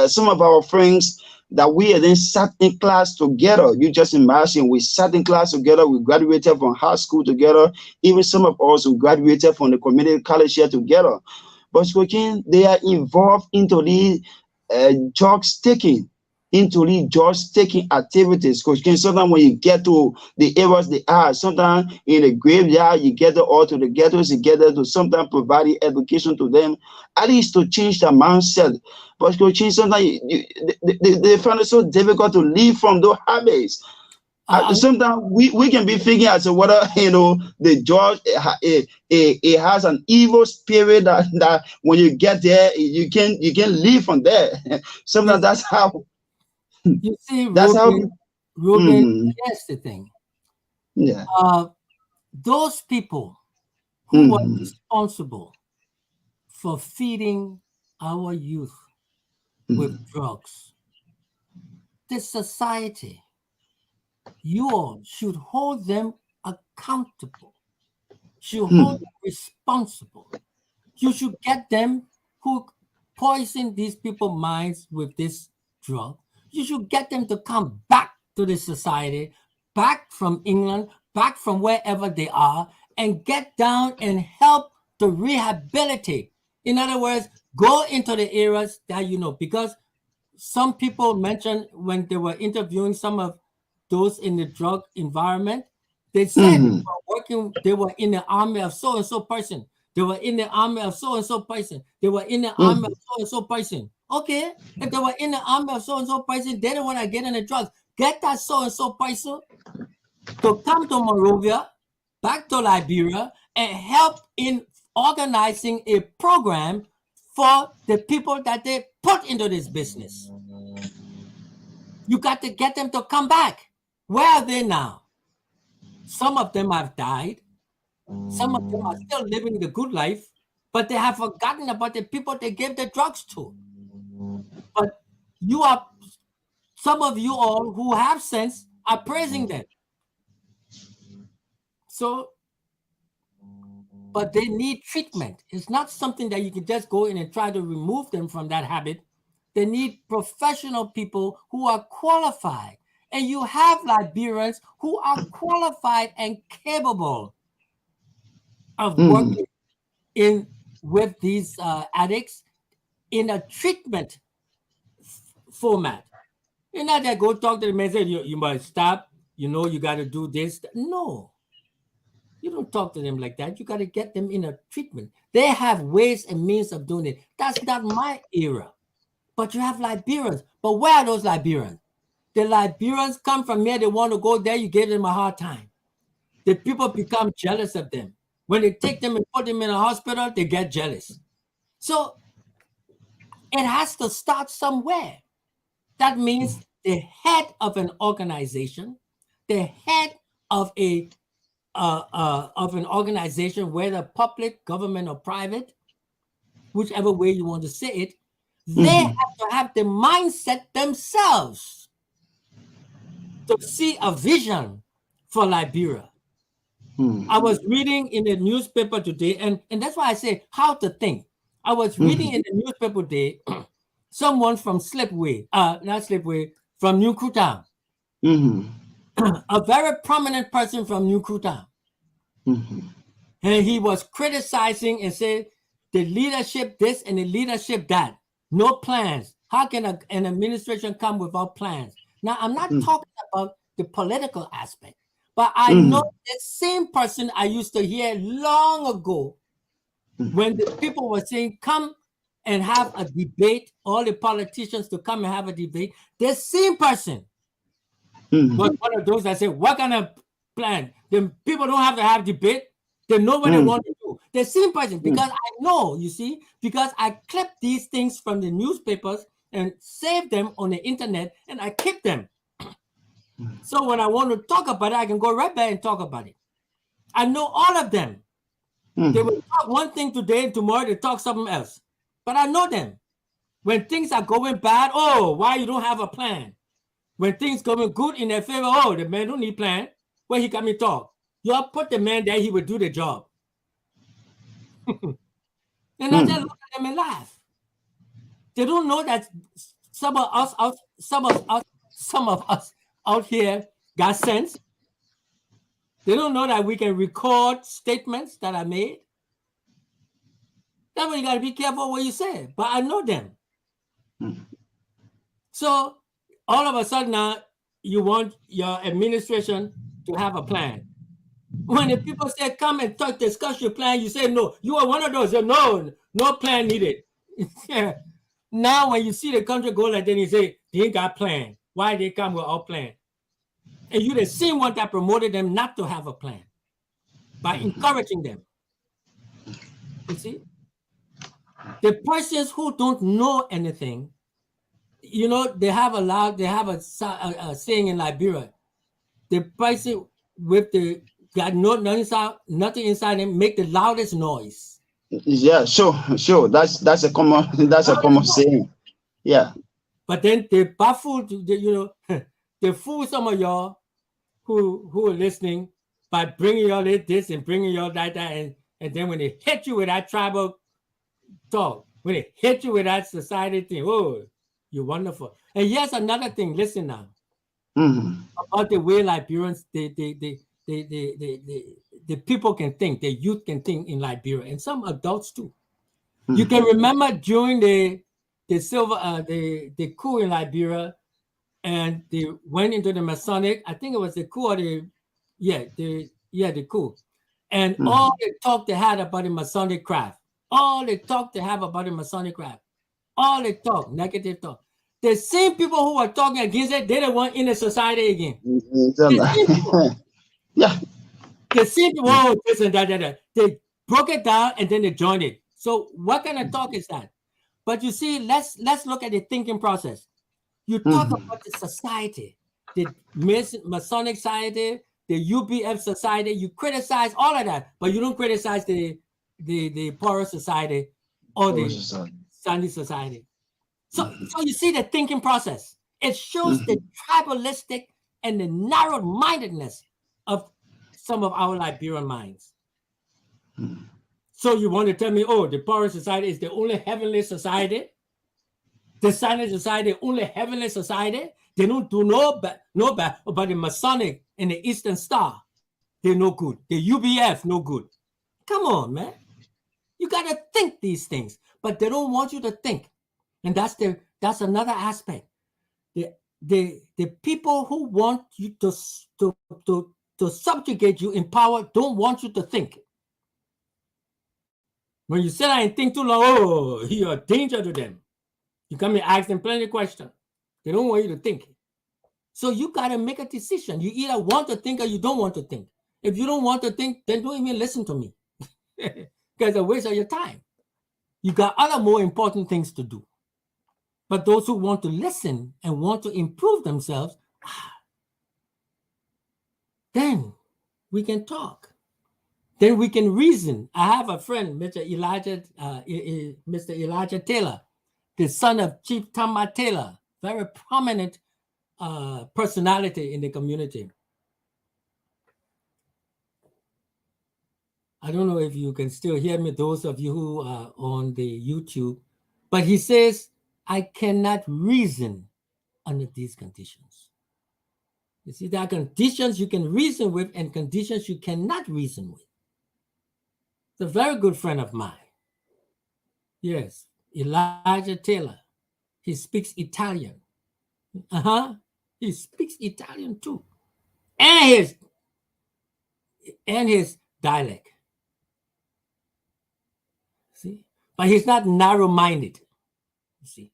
some of our friends that we are then sat in class together. You just imagine we sat in class together. We graduated from high school together. Even some of us who graduated from the community college here together. But Coach King, they are involved into the drugs taking into the just taking activities. Because sometimes when you get to the areas they are, sometimes in the graveyard, you get all to the ghettos, you get to sometimes providing education to them, at least to change their mindset. But sometimes they find it so difficult to leave from those habits. Sometimes we can be thinking as to whether the judge it has an evil spirit that when you get there you can leave from there. Sometimes that's how. You see, That's Ruben, how. here's the thing. Yeah. Those people who were Mhm. responsible for feeding our youth with drugs, the society, you all should hold them accountable. Should hold them responsible. You should get them who poison these people's minds with this drug. You should get them to come back to the society, back from England, back from wherever they are, and get down and help to rehabilitate. In other words, go into the areas that because some people mentioned when they were interviewing some of those in the drug environment, they said they were in the army of so and so person. They were in the army of so and so person. They were in the army of so and so person. Okay, if they were in the army of so and so person, they don't want to get in the drugs. Get that so and so person to come to Monrovia, back to Liberia, and help in organizing a program for the people that they put into this business. You got to get them to come back. Where are they now? Some of them have died. Some of them are still living the good life, but they have forgotten about the people they gave the drugs to. But some of you all who have sense are praising them. So, but they need treatment. It's not something that you can just go in and try to remove them from that habit. They need professional people who are qualified. And you have Liberians who are qualified and capable of working with these addicts in a treatment format. You're not that go talk to them and say, you must stop, you got to do this. No. You don't talk to them like that. You got to get them in a treatment. They have ways and means of doing it. That's not my era. But you have Liberians. But where are those Liberians? The Liberians come from here. They want to go there. You give them a hard time. The people become jealous of them. When they take them and put them in a hospital, they get jealous. So it has to start somewhere. That means the head of an organization, the head of an organization, whether public, government, or private, whichever way you want to say it, they have to have the mindset themselves to see a vision for Liberia. I was reading in the newspaper today, and that's why I say how to think. I was reading in the newspaper today, someone from from New Kuta, a very prominent person from New Kuta. And he was criticizing and said, the leadership this and the leadership that, no plans. How can an administration come without plans? Now, I'm not talking about the political aspect, but I know the same person I used to hear long ago when the people were saying, come and have a debate, all the politicians to come and have a debate. The same person was one of those that said, what kind of plan? The people don't have to have debate. They know what they want to do. The same person, because I know, you see, because I clip these things from the newspapers and save them on the internet, and I keep them. So when I want to talk about it, I can go right back and talk about it. I know all of them. They will talk one thing today, and tomorrow they talk something else. But I know them. When things are going bad, oh, why you don't have a plan? When things going good in their favor, oh, the man don't need plan. Well, he come and talk. You all put the man there, he will do the job. And I just look at them and laugh. They don't know that some of us out here got sense. They don't know that we can record statements that are made. That's why you got to be careful what you say. But I know them. So all of a sudden now, you want your administration to have a plan. When the people say, come and talk, discuss your plan, you say no. You are one of those. No plan needed. Now when you see the country go like that, you say, they ain't got plan. Why they come without plan? And you're the same one that promoted them not to have a plan by encouraging them. You see? The persons who don't know anything, you know, they have a saying in Liberia. The person with the got nothing inside them make the loudest noise. Yeah, sure. That's a common saying. Yeah. But then they baffled, they fool some of y'all who are listening by bringing y'all this and bringing y'all that, and then when they hit you with that tribal talk, when they hit you with that society thing, oh, you're wonderful. And yes, another thing, listen now, about the way Liberians, the people can think, the youth can think in Liberia, and some adults too. You can remember during the coup in Liberia, and they went into the Masonic. I think it was the coup or the coup, and all the talk they had about the Masonic craft, all the talk they have about the Masonic craft, all the talk, negative talk. The same people who were talking against it, they don't want in the society again. Yeah. The same people, this and that. They broke it down and then they joined it. So what kind of talk is that? But you see, let's look at the thinking process. You talk about the society, the Masonic society, the UBF society. You criticize all of that, but you don't criticize the Porous society or the Sandy society. So you see the thinking process. It shows the tribalistic and the narrow-mindedness of some of our Liberian minds. So you want to tell me, oh, the Porous society is the only heavenly society? The Sandy society, only heavenly society? They don't do no bad about the Masonic and the Eastern Star. They're no good. The UBF, no good. Come on, man. You got to think these things, but they don't want you to think. And that's another aspect. The people who want you to subjugate you in power don't want you to think. When you sit there and think too long, oh, you're a danger to them. You come and ask them plenty of questions. They don't want you to think. So you got to make a decision. You either want to think or you don't want to think. If you don't want to think, then don't even listen to me. Because it's a waste of your time. You got other more important things to do. But those who want to listen and want to improve themselves, then we can talk. Then we can reason. I have a friend, Mr. Elijah Taylor, the son of Chief Tama Taylor, very prominent personality in the community. I don't know if you can still hear me, those of you who are on the YouTube, but he says, I cannot reason under these conditions. You see, there are conditions you can reason with and conditions you cannot reason with. It's a very good friend of mine. Yes, Elijah Taylor. He speaks Italian. He speaks Italian too. And his dialect. See? But he's not narrow-minded. You see?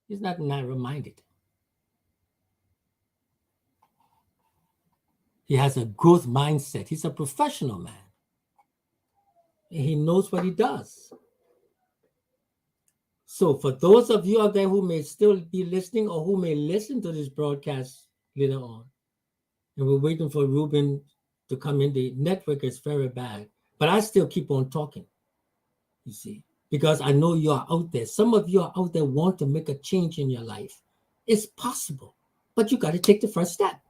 He's not narrow-minded. He has a growth mindset. He's a professional man. He knows what he does. So for those of you out there who may still be listening or who may listen to this broadcast later on, and we're waiting for Ruben to come in, the network is very bad, but I still keep on talking, you see, because I know you are out there. Some of you are out there want to make a change in your life. It's possible, but you got to take the first step.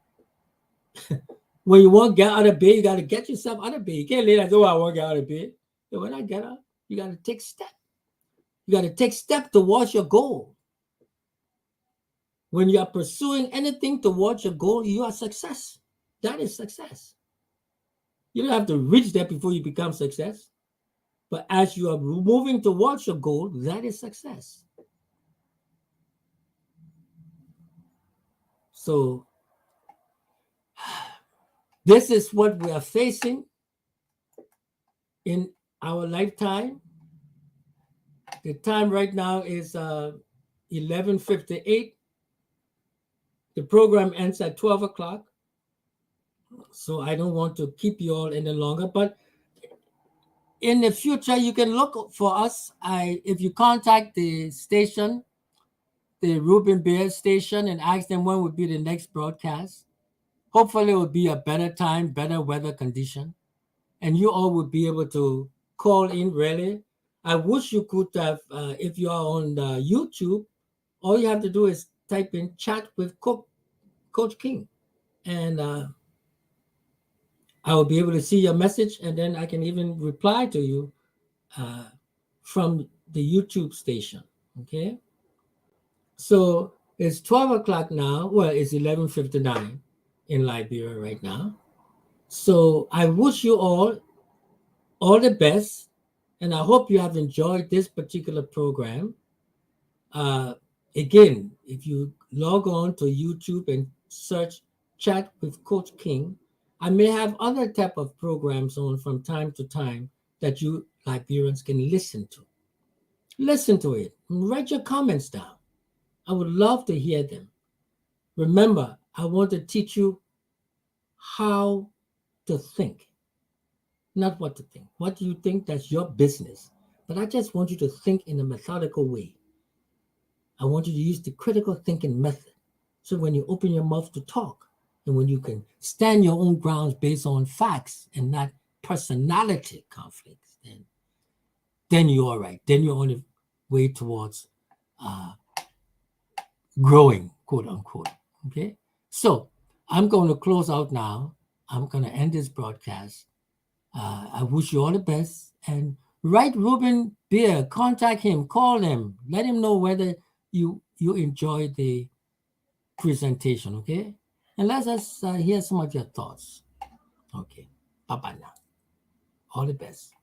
When you want to get out of bed, you got to get yourself out of bed. You can't lay there and say, oh, I want to get out of bed. So when I get up, you got to take steps. You got to take steps towards your goal. When you are pursuing anything towards your goal, you are success. That is success. You don't have to reach there before you become success. But as you are moving towards your goal, that is success. So this is what we are facing in our lifetime. The time right now is 11:58. The program ends at 12 o'clock. So I don't want to keep you all any longer. But in the future, you can look for us. If you contact the station, the Ruben Bear station, and ask them when would be the next broadcast, hopefully it will be a better time, better weather condition, and you all would be able to call in. Really, I wish you could have. If you are on YouTube, all you have to do is type in "chat with Coach King," and I will be able to see your message, and then I can even reply to you from the YouTube station. Okay. So it's 12 o'clock now. Well, it's 11:59 in Liberia right now. So I wish you all the best, and I hope you have enjoyed this particular program. Again, if you log on to YouTube and search Chat with Coach King, I may have other type of programs on from time to time that you Liberians can listen to. Listen to it. Write your comments down. I would love to hear them. Remember, I want to teach you how to think, not what to think. What you think, that's your business. But I just want you to think in a methodical way. I want you to use the critical thinking method. So when you open your mouth to talk, and when you can stand your own grounds based on facts and not personality conflicts, then you're all right. Then you're on the way towards growing, quote unquote. Okay. So I'm going to close out now. I'm going to end this broadcast. I wish you all the best. And write Ruben Beer, contact him, call him, let him know whether you enjoyed the presentation. Okay. And let us hear some of your thoughts. Okay. Bye-bye now. All the best.